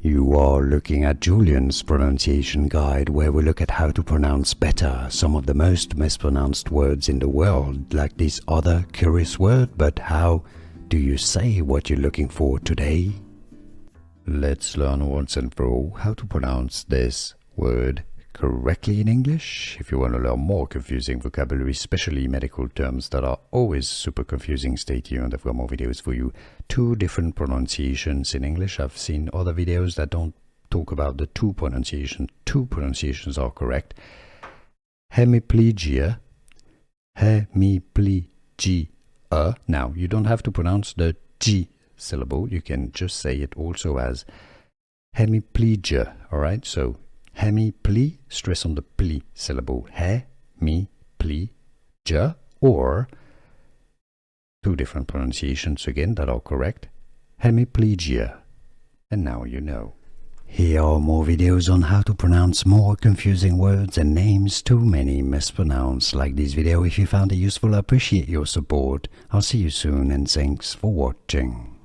You are looking at Julian's pronunciation guide, where we look at how to pronounce better some of the most mispronounced words in the world, like this other curious word. But how do you say what you're looking for today? Let's learn once and for all how to pronounce this word correctly in English. If you want to learn more confusing vocabulary, especially medical terms that are always super confusing, stay tuned. I've got more videos for you. 2 different pronunciations in English. I've seen other videos that don't talk about the 2 pronunciations. 2 pronunciations are correct. Hemiplegia. Hemiplegia. Now, you don't have to pronounce the G syllable. You can just say it also as hemiplegia. Alright, so hemiple, stress on the ple syllable, hemiplegia, or 2 different pronunciations again that are correct, hemiplegia. And now you know. Here are more videos on how to pronounce more confusing words and names too many mispronounced. Like this video if you found it useful. I appreciate your support. I'll see you soon and thanks for watching.